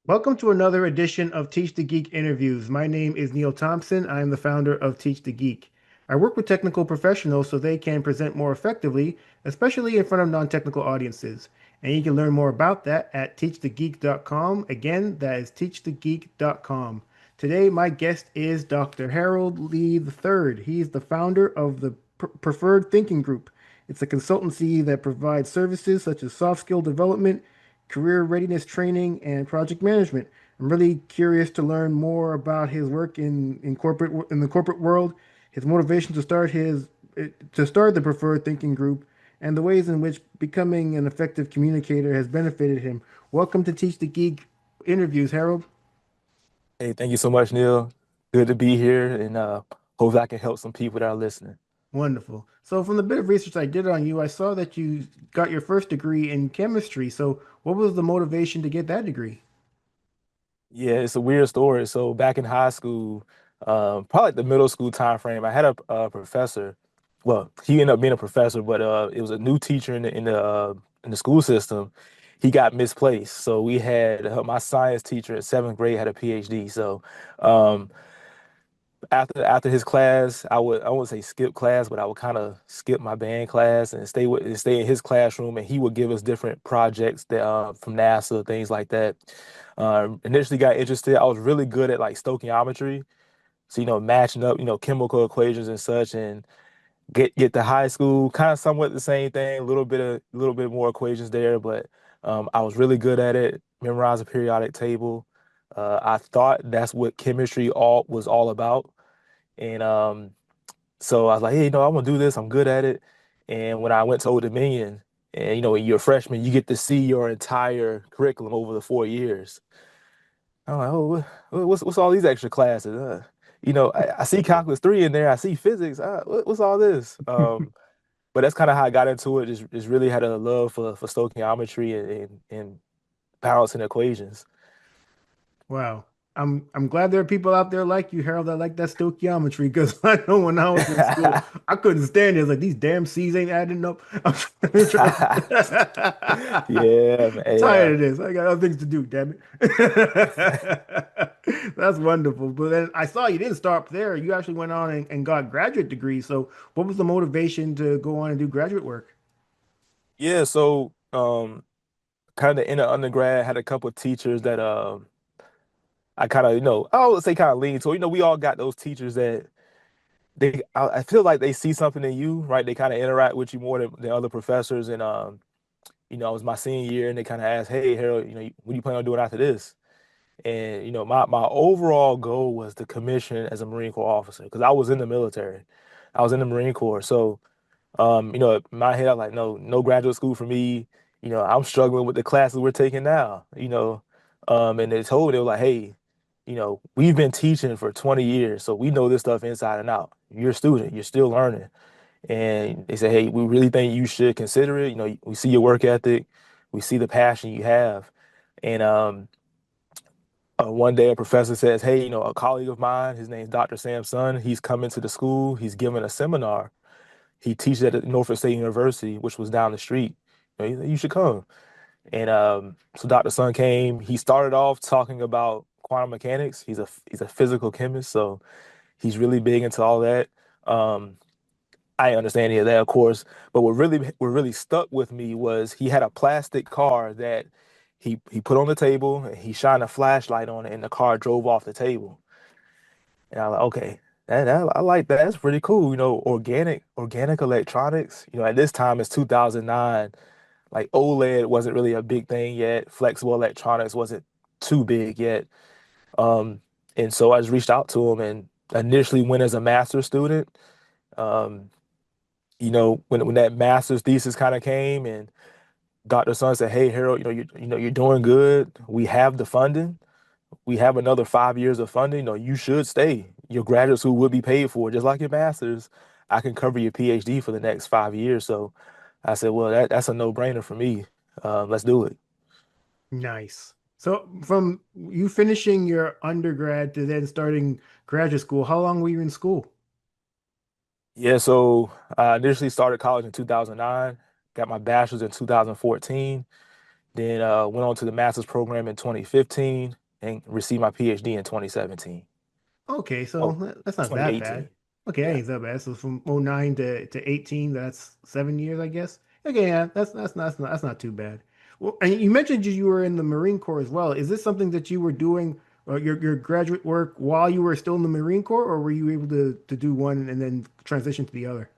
Welcome to another edition of Teach the Geek interviews. My name is Neil Thompson. I am the founder of Teach the Geek. I work with technical professionals so they can present more effectively, especially in front of non-technical audiences. And you can learn more about that at teachthegeek.com. Again, that is teachthegeek.com. Today, my guest is Dr. Harold Lee III. He's the founder of the Preferred Thinking Group. It's a consultancy that provides services such as soft skill development, career readiness training, and project management. I'm really curious to learn more about his work in the corporate world, his motivation to start the Preferred Thinking Group, and the ways in which becoming an effective communicator has benefited him. Welcome to Teach the Geek interviews, Harold. Hey, thank you so much, Neil. Good to be here, and hopefully I can help some people that are listening. Wonderful. So, from the bit of research I did on you, I saw that you got your first degree in chemistry. So, what was the motivation to get that degree? Yeah, it's a weird story. So back in high school, probably like the middle school time frame, I had a professor. Well, he ended up being a professor, but it was a new teacher in the school system. He got misplaced, so we had my science teacher in seventh grade had a PhD. So um, after his class, I wouldn't say skip class, but I would kind of skip my band class and stay in his classroom, and he would give us different projects that from NASA, things like that. Initially got interested. I was really good at like stoichiometry, so matching up chemical equations and such, and get to high school, kind of somewhat the same thing, a little bit more equations there, but I was really good at it. Memorize a periodic table. I thought that's what chemistry all was all about. And so I was like, hey, I want to do this. I'm good at it. And when I went to Old Dominion, and when you're a freshman, you get to see your entire curriculum over the 4 years. I'm like, oh, what's all these extra classes? I see calculus three in there. I see physics. What's all this? But that's kind of how I got into it. Just really had a love for stoichiometry and balancing equations. Wow. I'm glad there are people out there like you, Harold, that like that stoichiometry because I know when I was in school, I couldn't stand it. It's like these damn C's ain't adding up. I'm Yeah, man, tired yeah. of this. I got other things to do, damn it. That's wonderful. But then I saw you didn't stop there. You actually went on and got graduate degrees. So what was the motivation to go on and do graduate work? Yeah, so kind of in the undergrad, had a couple of teachers that I kind of, I would say kind of lean to. We all got those teachers that I feel like they see something in you, right? They kind of interact with you more than other professors. And it was my senior year, and they kind of asked, "Hey, Harold, what do you plan on doing after this?" And my overall goal was to commission as a Marine Corps officer because I was in the military. I was in the Marine Corps, so in my head, I'm like, no graduate school for me. I'm struggling with the classes we're taking now. And they were like, hey, we've been teaching for 20 years, so we know this stuff inside and out. You're a student, you're still learning. And they say, hey, we really think you should consider it. We see your work ethic, we see the passion you have. And one day a professor says, hey, a colleague of mine, his name's Dr. Sam Sun, he's coming to the school, he's giving a seminar. He teaches at Norfolk State University, which was down the street. You should come. And so Dr. Sun came. He started off talking about quantum mechanics. He's a physical chemist, so he's really big into all that. Um, I didn't understand any of that, of course. But what really stuck with me was he had a plastic car that he put on the table. And he shined a flashlight on it, and the car drove off the table. And I was like, okay, I like that. That's pretty cool. Organic electronics. At this time it's 2009. Like OLED wasn't really a big thing yet. Flexible electronics wasn't too big yet. Um, and so I just reached out to him and initially went as a master's student. Um, when that master's thesis kind of came and Dr. Sun said, "Hey, Harold, you're doing good. We have the funding. We have another 5 years of funding. You should stay. Your graduate school will be paid for, just like your master's. I can cover your PhD for the next 5 years." So I said, well, that's a no-brainer for me. Let's do it. Nice. So from you finishing your undergrad to then starting graduate school, how long were you in school? Yeah, so I initially started college in 2009, got my bachelor's in 2014, Then went on to the master's program in 2015 and received my PhD in 2017. Okay, so Oh, that's not that bad. 2018. Okay, that Yeah. ain't that bad. So from '09 to 18, that's 7 years, I guess. Okay, yeah, that's not too bad. Well, and you mentioned you were in the Marine Corps as well. Is this something that you were doing your graduate work while you were still in the Marine Corps, or were you able to do one and then transition to the other?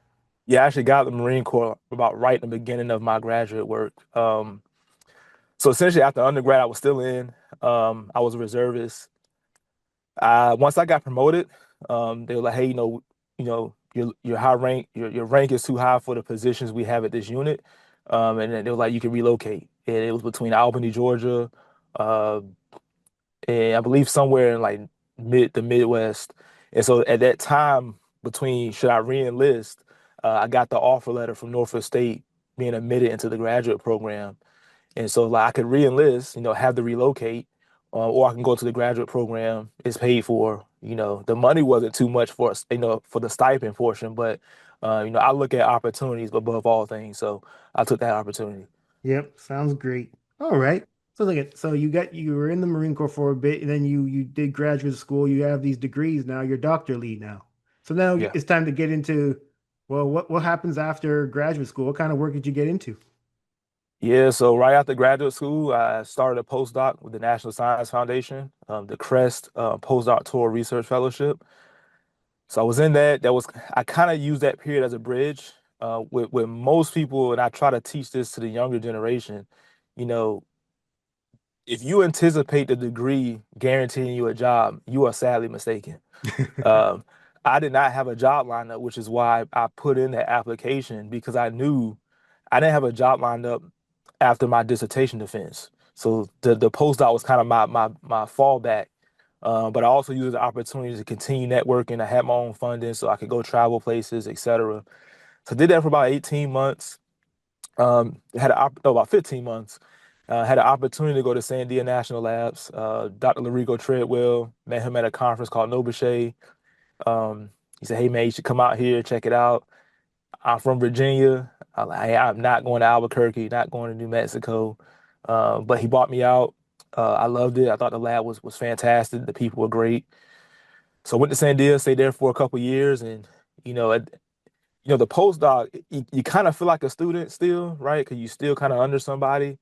Yeah, I actually got the Marine Corps about right in the beginning of my graduate work. So essentially after undergrad, I was still in. I was a reservist. Once I got promoted, they were like, "Hey, your high rank, your rank is too high for the positions we have at this unit." And then they were like, "You can relocate." And it was between Albany, Georgia, uh, and I believe somewhere in like the Midwest. And so at that time, between should I re-enlist, I got the offer letter from Norfolk State being admitted into the graduate program. And so like I could re-enlist, have to relocate, or I can go to the graduate program. It's paid for. The money wasn't too much for us, for the stipend portion, but I look at opportunities above all things. So I took that opportunity. Yep, sounds great. All right. So so you were in the Marine Corps for a bit, and then you did graduate school. You have these degrees now. You're doctorate now. So now Yeah. it's time to get into, well, what happens after graduate school? What kind of work did you get into? Yeah, so right after graduate school, I started a postdoc with the National Science Foundation, the CREST Postdoctoral Research Fellowship. So I was in that. I kind of used that period as a bridge. With most people, and I try to teach this to the younger generation. You know, if you anticipate the degree guaranteeing you a job, you are sadly mistaken. Um, I did not have a job lined up, which is why I put in that application because I knew I didn't have a job lined up after my dissertation defense. So the postdoc was kind of my fallback. But I also used the opportunity to continue networking. I had my own funding so I could go travel places, etc. So I did that for about 18 months. No, about 15 months. Had an opportunity to go to Sandia National Labs. Dr. Larico Treadwell, met him at a conference called Nobuche. He said, "Hey man, you should come out here, check it out." I'm from Virginia. I'm like, "Hey, I'm not going to Albuquerque, not going to New Mexico." But he brought me out. I loved it. I thought the lab was fantastic. The people were great. So I went to Sandia, stayed there for a couple years, and you know, at, the postdoc, you kind of feel like a student still, right? Because you still kind of under somebody.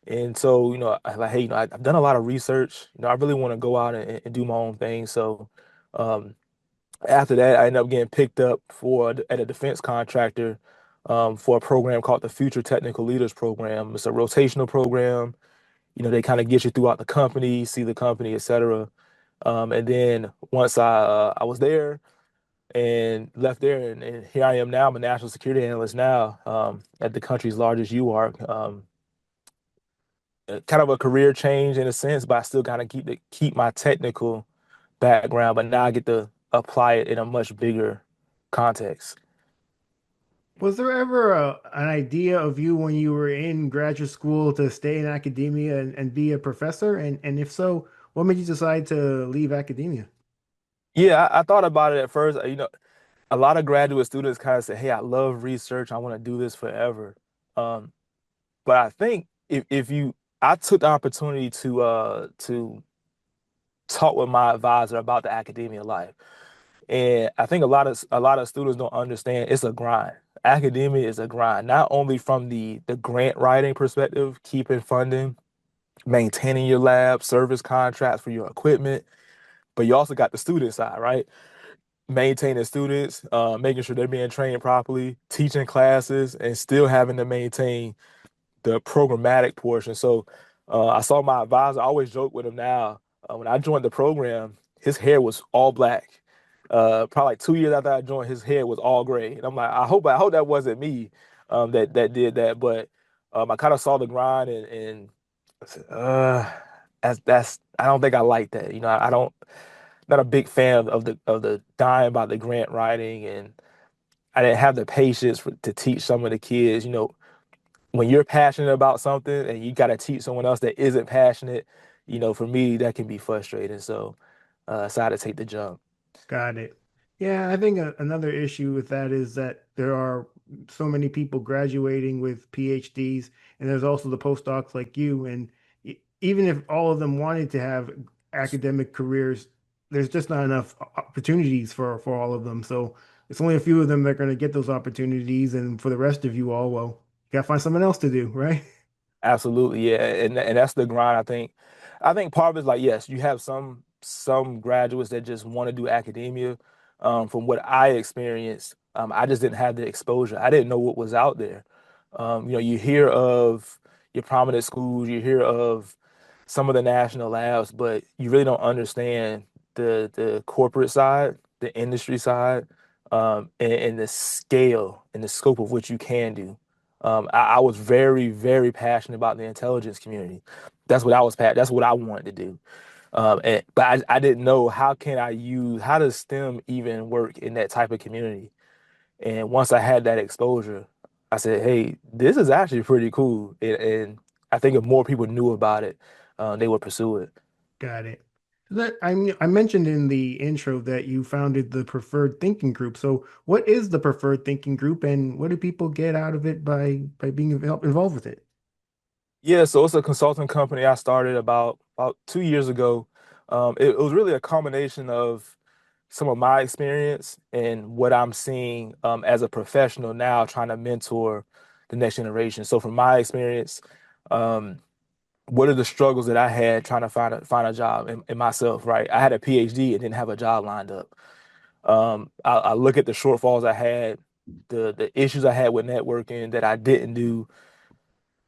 And so, I like, hey, I've done a lot of research. I really want to go out and do my own thing. So, um, after that, I ended up getting picked up at a defense contractor for a program called the Future Technical Leaders Program. It's a rotational program. They kind of get you throughout the company, see the company, et cetera. And then once I was there and left there, and here I am now. I'm a national security analyst now at the country's largest UARC. Kind of a career change in a sense, but I still kind of keep my technical background, but now I get to apply it in a much bigger context. Was there ever an idea of you when you were in graduate school to stay in academia and be a professor? And if so, what made you decide to leave academia? Yeah, I thought about it at first. A lot of graduate students kind of say, "Hey, I love research. I want to do this forever." Um, but I think I took the opportunity to talk with my advisor about the academia life. And I think a lot of students don't understand it's a grind. Academia is a grind, not only from the grant writing perspective, keeping funding, maintaining your lab, service contracts for your equipment, but you also got the student side, right? Maintaining students, making sure they're being trained properly, teaching classes, and still having to maintain the programmatic portion. So I saw my advisor. I always joke with him now. When I joined the program, his hair was all black. Probably like 2 years after I joined, his hair was all gray. And I'm like, I hope that wasn't me that did that. But I kind of saw the grind and I said, that's I don't think I like that. I don't not a big fan of the dying by the grant writing, and I didn't have the patience to teach some of the kids. When you're passionate about something and you got to teach someone else that isn't passionate, for me that can be frustrating. So I decided to take the jump. Got it. Yeah, I think another issue with that is that there are so many people graduating with PhDs, and there's also the postdocs like you. And even if all of them wanted to have academic careers, there's just not enough opportunities for all of them. So it's only a few of them that are going to get those opportunities, and for the rest of you all, well, you gotta find something else to do, right? Absolutely, yeah, and that's the grind. I think part of it is like yes, you have some graduates that just want to do academia. From what I experienced, I just didn't have the exposure. I didn't know what was out there. You hear of your prominent schools, you hear of some of the national labs, but you really don't understand the corporate side, the industry side, and the scale and the scope of what you can do. I was very, very passionate about the intelligence community. That's what I wanted to do. But I didn't know how does STEM even work in that type of community. And once I had that exposure, I said, hey, this is actually pretty cool. And I think if more people knew about it, they would pursue it. Got it. I mentioned in the intro that you founded the Preferred Thinking Group. So what is the Preferred Thinking Group, and what do people get out of it by being involved with it? Yeah, so it's a consulting company I started about 2 years ago. It was really a combination of some of my experience and what I'm seeing as a professional now, trying to mentor the next generation. So from my experience, um, what are the struggles that I had trying to find a job in myself, right? I had a PhD and didn't have a job lined up. I look at the shortfalls I had, the issues I had with networking that I didn't do.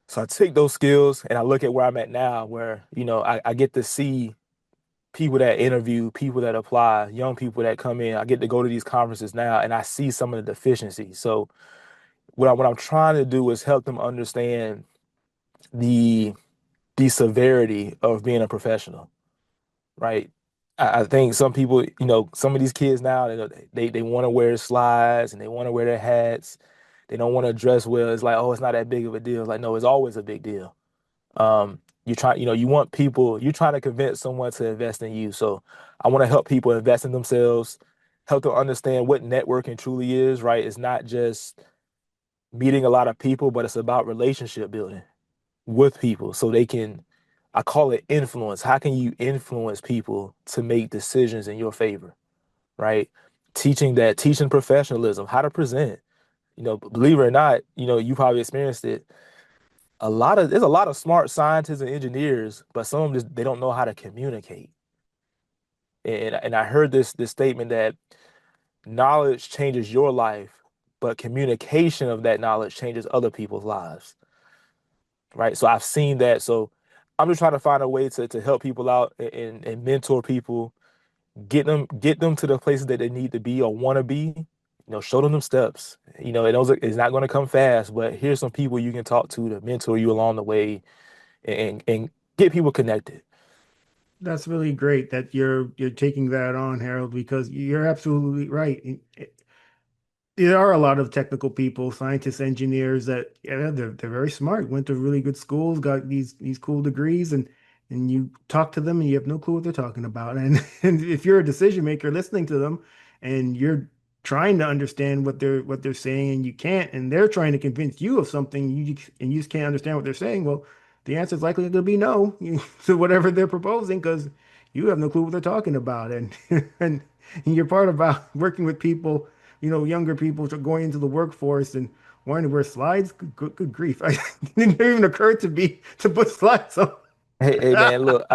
So I take those skills and I look at where I'm at now, where, I get to see people that interview, people that apply, young people that come in. I get to go to these conferences now and I see some of the deficiencies. So what I'm trying to do is help them understand the the severity of being a professional, right? I think some people, some of these kids now, they want to wear slides and they want to wear their hats. They don't want to dress well. It's like, oh, it's not that big of a deal. It's like, no, it's always a big deal. You're trying to convince someone to invest in you. So I want to help people invest in themselves, help them understand what networking truly is, right? It's not just meeting a lot of people, but it's about relationship building with people so they can, I call it influence. How can you influence people to make decisions in your favor, right? Teaching professionalism, how to present. Believe it or not, you probably experienced it. There's a lot of smart scientists and engineers, but some of them just they don't know how to communicate. And I heard this statement that knowledge changes your life, but communication of that knowledge changes other people's lives, right? So I've seen that. So I'm just trying to find a way to help people out and mentor people, get them to the places that they need to be or want to be. Show them steps. It's not going to come fast, but here's some people you can talk to mentor you along the way and get people connected. That's really great that you're taking that on, Harold, because you're absolutely right. There are a lot of technical people, scientists, engineers that yeah, they're very smart, went to really good schools, got these cool degrees, and you talk to them and you have no clue what they're talking about. And and if you're a decision maker listening to them and you're trying to understand what they're saying and you can't, and they're trying to convince you of something and you just can't understand what they're saying, well, the answer is likely going to be no to whatever they're proposing because you have no clue what they're talking about. And and you're part about working with people, younger people going into the workforce and wanting to wear slides. Good grief. It didn't even occur to me to put slides on. Hey, man, look,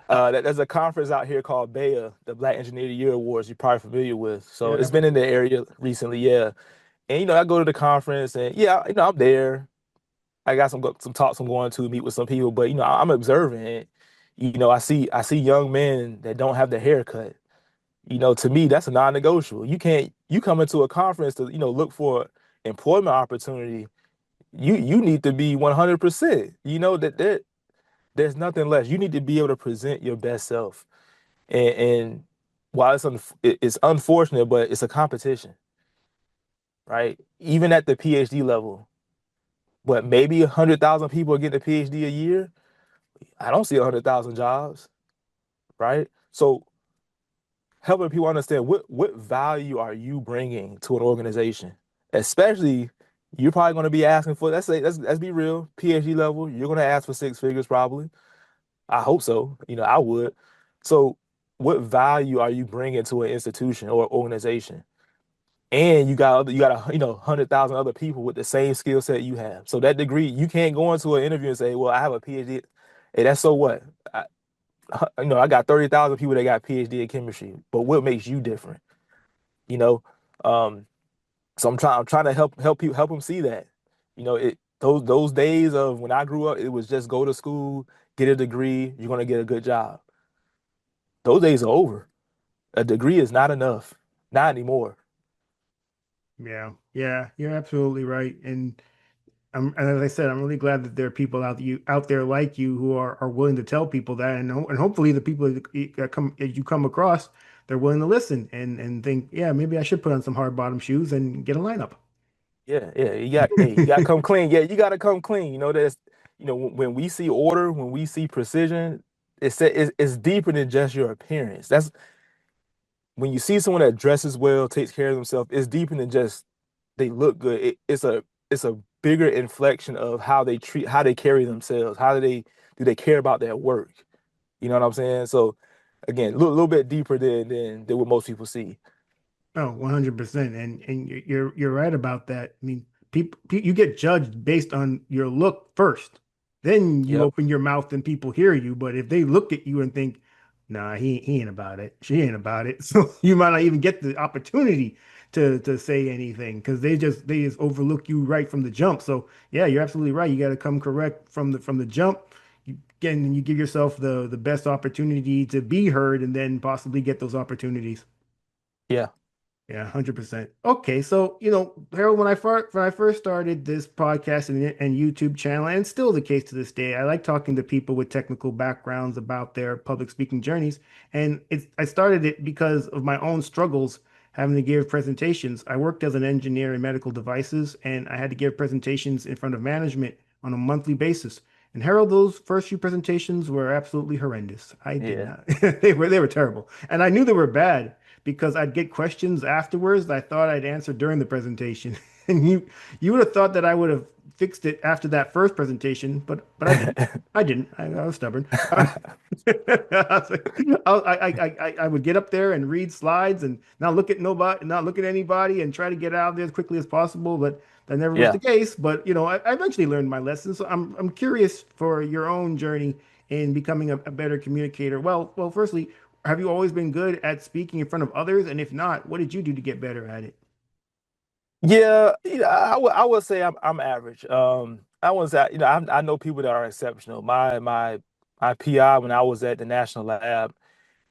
there's a conference out here called BEA, the Black Engineer of the Year Awards. You're probably familiar with. So Yeah, it's been in the area recently, yeah. And I go to the conference, and yeah, I'm there. I got some talks I'm going to meet with some people, but I'm observing it. I see young men that don't have the haircut. To me, that's a non-negotiable. You come into a conference to look for employment opportunity. You need to be 100%. There's nothing less. You need to be able to present your best self. And while it's unfortunate, but it's a competition, right? Even at the PhD level, but maybe 100,000 people are getting a PhD a year. I don't see 100,000 jobs, right? So helping people understand what value are you bringing to an organization, especially You're probably going to be asking for, let's say, let's be real, PhD level, you're going to ask for six figures probably. I hope so. I would. So, what value are you bringing to an institution or organization? And you got 100,000 other people with the same skill set you have. So that degree, you can't go into an interview and say, "Well, I have a PhD." Hey, that's so what? I got 30,000 people that got PhD in chemistry, but what makes you different? You know, um, so I'm trying to help them see that. Those days of when I grew up, it was just go to school, get a degree, you're gonna get a good job. Those days are over. A degree is not enough, not anymore. Yeah, yeah, you're absolutely right. And as I said, I'm really glad that there are people out there like you who are willing to tell people that, and hopefully the people that you come across, they're willing to listen and think, yeah, maybe I should put on some hard bottom shoes and get a lineup. Yeah, yeah. You got to come clean. Yeah, you got to come clean. When we see order, when we see precision, it's deeper than just your appearance. That's when you see someone that dresses well, takes care of themselves, it's deeper than just they look good. It's a bigger inflection of how they carry themselves. How do they care about their work? You know what I'm saying? So again, a little bit deeper than what most people see. Oh, 100%. And you're right about that. I mean, you get judged based on your look first. Then you Yep. open your mouth and people hear you. But if they look at you and think, nah, he ain't about it. She ain't about it. So you might not even get the opportunity to say anything because they just overlook you right from the jump. So yeah, you're absolutely right. You got to come correct from the jump. And you give yourself the best opportunity to be heard and then possibly get those opportunities. Yeah. Yeah, 100%. Okay, so Harold, when I first started this podcast and YouTube channel, and it's still the case to this day, I like talking to people with technical backgrounds about their public speaking journeys. And I started it because of my own struggles having to give presentations. I worked as an engineer in medical devices, and I had to give presentations in front of management on a monthly basis. And Harold, those first few presentations were absolutely horrendous. I did Yeah. not. They were terrible, and I knew they were bad because I'd get questions afterwards that I thought I'd answer during the presentation. And you would have thought that I would have fixed it after that first presentation, but I didn't. I didn't. I was stubborn. I would get up there and read slides and not look at nobody, not look at anybody, and try to get out of there as quickly as possible. But that never was the Yeah. case. But I eventually learned my lessons. So I'm curious for your own journey in becoming a better communicator. Well, firstly, have you always been good at speaking in front of others? And if not, what did you do to get better at it? Yeah, I would say I'm average. I was at I know people that are exceptional. My PI when I was at the national lab,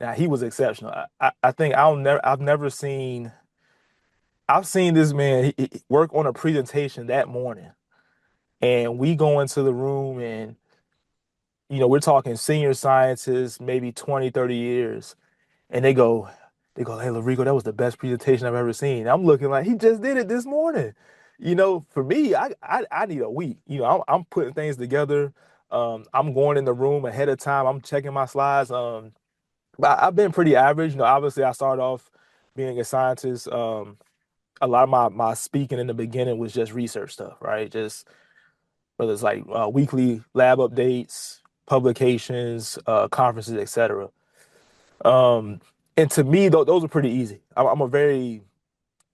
now he was exceptional. I think I've seen this man he work on a presentation that morning, and we go into the room and we're talking senior scientists, maybe 20, 30 years, and they go, "Hey, Larico, that was the best presentation I've ever seen." I'm looking like he just did it this morning. For me, I need a week. I'm putting things together. I'm going in the room ahead of time. I'm checking my slides. But I've been pretty average. Obviously, I started off being a scientist. A lot of my speaking in the beginning was just research stuff, right? Just whether it's like weekly lab updates, publications, conferences, etc. Um, and to me, those are pretty easy. I'm a very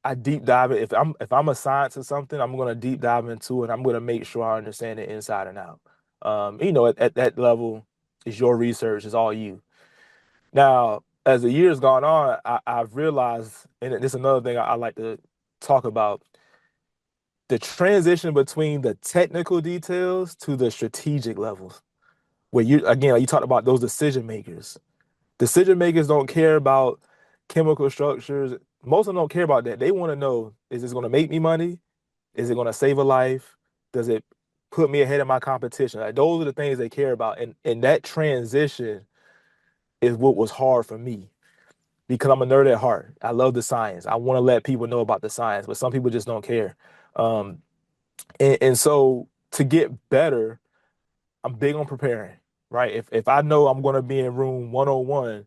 I deep dive it. If I'm a science or something, I'm gonna deep dive into it. I'm gonna make sure I understand it inside and out. At that level, it's your research, it's all you. Now, as the years gone on, I've realized, and this is another thing I like to talk about, the transition between the technical details to the strategic levels. Where you again, like you talked about those decision makers. Decision makers don't care about chemical structures. Most of them don't care about that. They want to know, is this going to make me money? Is it going to save a life? Does it put me ahead of my competition? Like those are the things they care about. And that transition is what was hard for me because I'm a nerd at heart. I love the science. I want to let people know about the science, but some people just don't care. Um, and so to get better, I'm big on preparing, right? If I know I'm going to be in room 101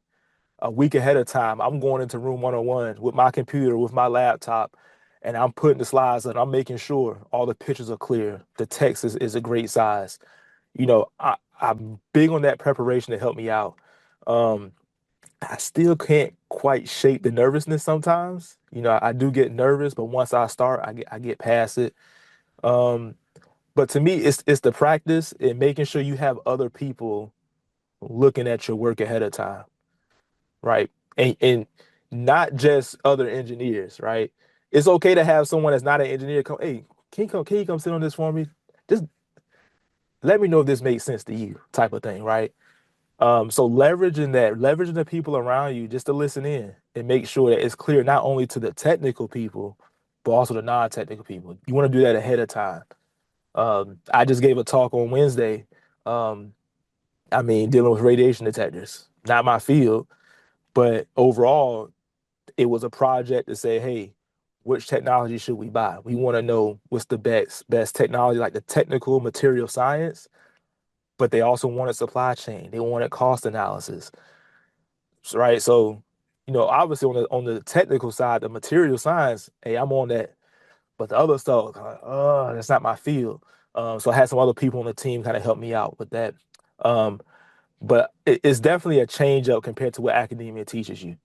a week ahead of time, I'm going into room 101 with my computer, with my laptop. and I'm putting the slides and I'm making sure all the pictures are clear. The text is a great size. I'm big on that preparation to help me out. Um, I still can't quite shake the nervousness sometimes. I do get nervous, but once I start, I get past it. Um, but to me, it's the practice and making sure you have other people looking at your work ahead of time, right? And not just other engineers, right? It's okay to have someone that's not an engineer come, hey, can you come sit on this for me? Just let me know if this makes sense to you, type of thing, right? So leveraging the people around you just to listen in and make sure that it's clear not only to the technical people, but also the non-technical people. You want to do that ahead of time. I just gave a talk on Wednesday. Um, dealing with radiation detectors, not my field, but overall, it was a project to say, hey, which technology should we buy? We want to know what's the best technology, like the technical material science, but they also wanted supply chain. They wanted cost analysis, right? So, obviously on the technical side, the material science, hey, I'm on that. But the other stuff, that's not my field. So I had some other people on the team kind of help me out with that. Um, but it's definitely a change up compared to what academia teaches you.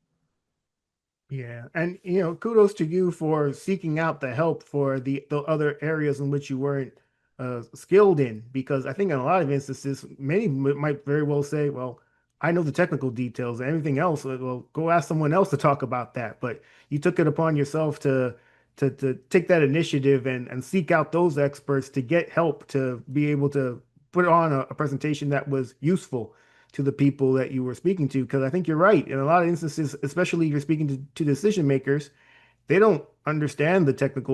Yeah, and kudos to you for seeking out the help for the other areas in which you weren't skilled in, because I think in a lot of instances, many might very well say, "Well, I know the technical details, and everything else. Well, go ask someone else to talk about that." But you took it upon yourself to take that initiative and seek out those experts to get help to be able to put on a presentation that was useful to the people that you were speaking to. Because I think you're right. In a lot of instances, especially if you're speaking to decision makers, they don't understand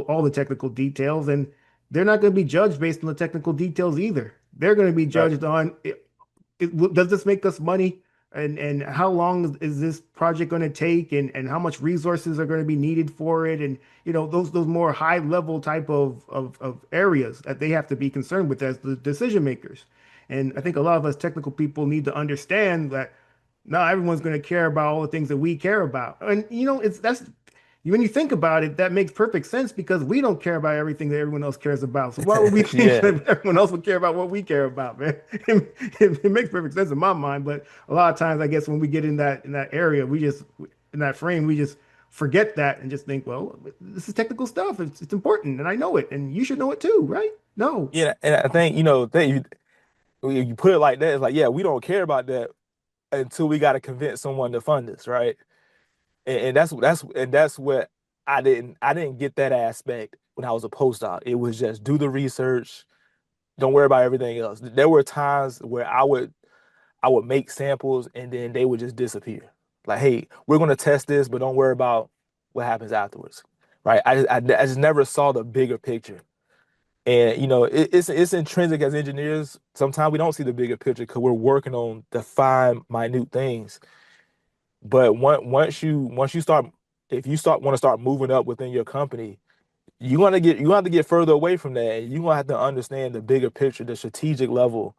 all the technical details, and they're not going to be judged based on the technical details either. They're going to be Right. judged on does this make us money? And how long is this project going to take? And how much resources are going to be needed for it? And those more high level type of areas that they have to be concerned with as the decision makers. And I think a lot of us technical people need to understand that not everyone's going to care about all the things that we care about. And it's that's when you think about it, that makes perfect sense because we don't care about everything that everyone else cares about. So why would we think Yeah. that everyone else would care about what we care about, man? It makes perfect sense in my mind, but a lot of times, I guess when we get in that area, we just in that frame, we just forget that and just think, well, this is technical stuff. It's important, and I know it, and you should know it too, right? No. Yeah. And I think, that you put it like that, it's like, yeah, we don't care about that until we got to convince someone to fund us, right? And that's what I didn't get that aspect when I was a postdoc. It was just do the research, don't worry about everything else. There were times where I would make samples and then they would just disappear. Like, hey, we're gonna test this, but don't worry about what happens afterwards, right? I just never saw the bigger picture. And it's intrinsic as engineers. Sometimes we don't see the bigger picture because we're working on the fine, minute things. But once you start, if you start want to start moving up within your company, you have to get further away from that. And you're gonna have to understand the bigger picture, the strategic level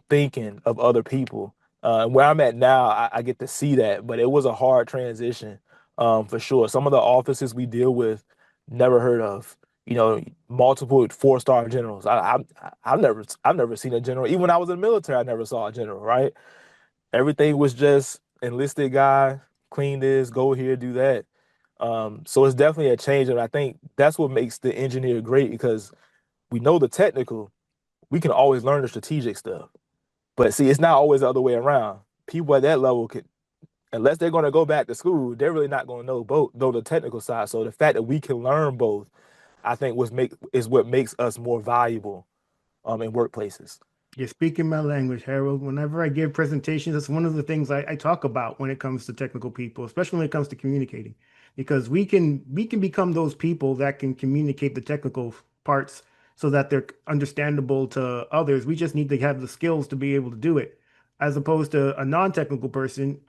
thinking of other people. Where I'm at now, I get to see that, but it was a hard transition, for sure. Some of the offices we deal with, never heard of. Multiple four-star generals. I've never seen a general. Even when I was in the military, I never saw a general. Right? Everything was just enlisted guy, clean this, go here, do that. So it's definitely a change, and I think that's what makes the engineer great because we know the technical, we can always learn the strategic stuff. But see, it's not always the other way around. People at that level could, unless they're going to go back to school, they're really not going to know the technical side. So the fact that we can learn both, I think is what makes us more valuable in workplaces. You're speaking my language, Harold. Whenever I give presentations, that's one of the things I talk about when it comes to technical people, especially when it comes to communicating, because we can become those people that can communicate the technical parts so that they're understandable to others. We just need to have the skills to be able to do it, as opposed to a non-technical person.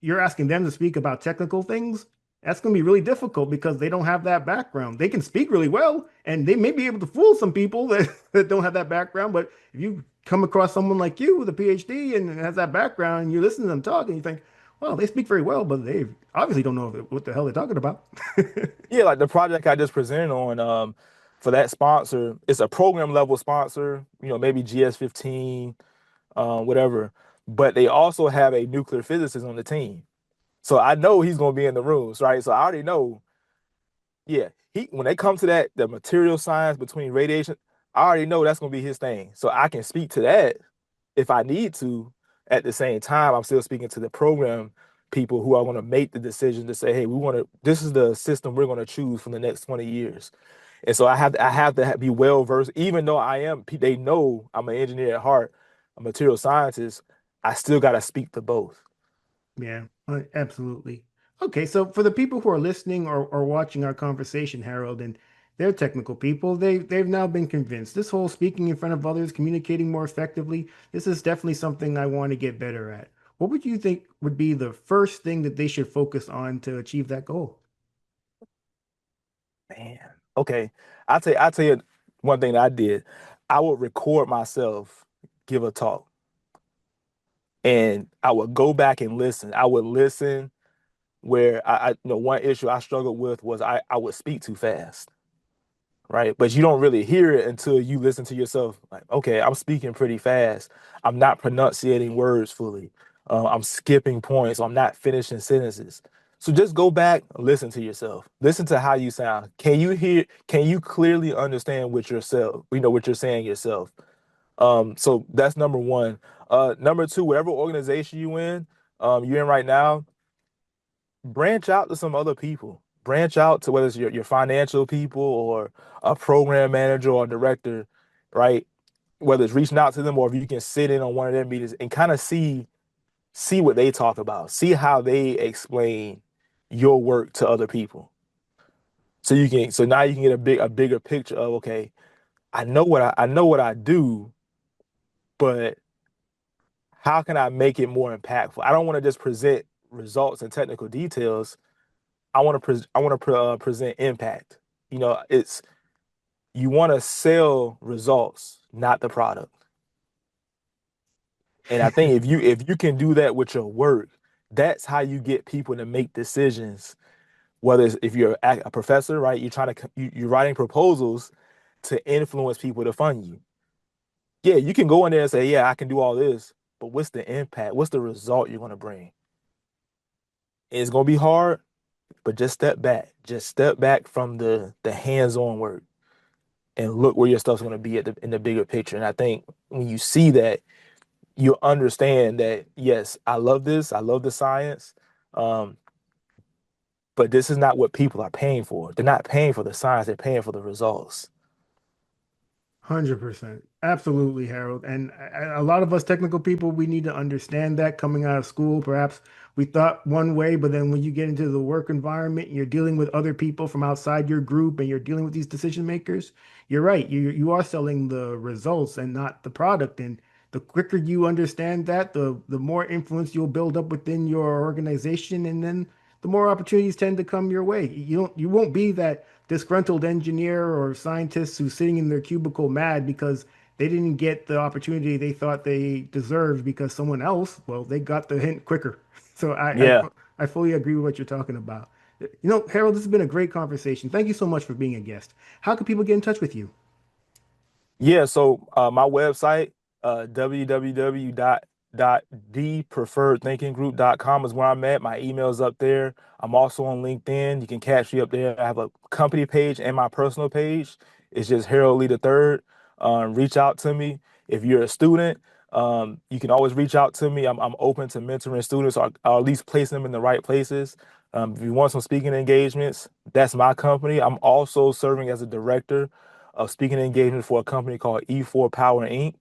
You're asking them to speak about technical things. That's going to be really difficult because they don't have that background. They can speak really well, and they may be able to fool some people that don't have that background. But if you come across someone like you with a PhD and has that background, and you listen to them talk, and you think, well, they speak very well, but they obviously don't know what the hell they're talking about. Yeah, like the project I just presented on, for that sponsor, it's a program level sponsor, maybe GS 15, whatever. But they also have a nuclear physicist on the team. So I know he's gonna be in the rooms, right? So I already know, yeah, he when they come to that, the material science between radiation, I already know that's gonna be his thing. So I can speak to that if I need to. At the same time, I'm still speaking to the program people who are going to make the decision to say, hey, this is the system we're going to choose for the next 20 years. And so I have to be well versed, even though they know I'm an engineer at heart, a material scientist. I still got to speak to both. Yeah, absolutely. Okay, so for the people who are listening or watching our conversation, Harold, and they're technical people, they've now been convinced. This whole speaking in front of others, communicating more effectively, this is definitely something I want to get better at. What would you think would be the first thing that they should focus on to achieve that goal? Man, okay. I'll tell you one thing that I did. I would record myself give a talk, and I would go back and listen. I would listen where one issue I struggled with was I would speak too fast, right? But you don't really hear it until you listen to yourself. Like, okay, I'm speaking pretty fast. I'm not pronunciating words fully. I'm skipping points. I'm not finishing sentences. So just go back, listen to yourself. Listen to how you sound. Can you clearly understand what yourself, what you're saying yourself? So that's number one. Number two, whatever organization you're in right now, branch out to some other people. Branch out to whether it's your financial people or a program manager or director, right? Whether it's reaching out to them or if you can sit in on one of their meetings and kind of see what they talk about, see how they explain your work to other people. So now you can get a bigger picture of, okay, I know what I do, but how can I make it more impactful? I don't want to just present results and technical details. I want to present impact. It's you want to sell results, not the product. And I think if you can do that with your work, that's how you get people to make decisions. Whether it's if you're a professor, right? You're writing proposals to influence people to fund you. Yeah, you can go in there and say, yeah, I can do all this, but what's the impact? What's the result you're going to bring? It's going to be hard, but just step back. Just step back from the hands-on work and look where your stuff's going to be in the bigger picture. And I think when you see that, you understand that yes, I love this, I love the science, um, but this is not what people are paying for. They're not paying for the science; they're paying for the results. 100%. Absolutely, Harold. And a lot of us technical people, we need to understand that coming out of school. Perhaps we thought one way, but then when you get into the work environment and you're dealing with other people from outside your group and you're dealing with these decision makers, you're right. You are selling the results and not the product. And the quicker you understand that, the more influence you'll build up within your organization, and then the more opportunities tend to come your way. You won't be that disgruntled engineer or scientist who's sitting in their cubicle mad because they didn't get the opportunity they thought they deserved because someone else, well, they got the hint quicker. So Yeah, I fully agree with what you're talking about. Harold, this has been a great conversation. Thank you so much for being a guest. How can people get in touch with you? yeah. So my website, www dot thepreferredthinkinggroup.com is where I'm at. My email's up there. I'm also on LinkedIn. You can catch me up there. I have a company page and my personal page. It's just Harold Lee the Third. Reach out to me if you're a student. You can always reach out to me. I'm open to mentoring students, or at least placing them in the right places. If you want some speaking engagements, that's my company. I'm also serving as a director of speaking engagements for a company called E4 Power Inc.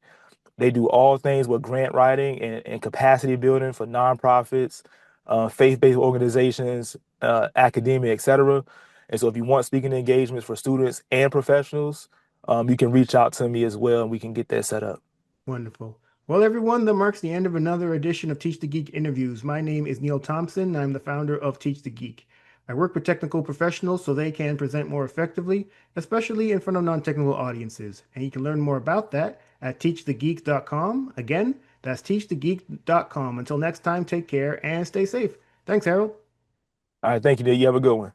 They do all things with grant writing and capacity building for nonprofits, faith-based organizations, academia, etc. And so if you want speaking engagements for students and professionals, you can reach out to me as well, and we can get that set up. Wonderful. Well, everyone, that marks the end of another edition of Teach the Geek interviews. My name is Neil Thompson. I'm the founder of Teach the Geek. I work with technical professionals so they can present more effectively, especially in front of non-technical audiences. And you can learn more about that at teachthegeek.com. Again, That's teachthegeek.com. Until next time, take care and stay safe. Thanks, Harold. All right, thank you, Nick. You have a good one.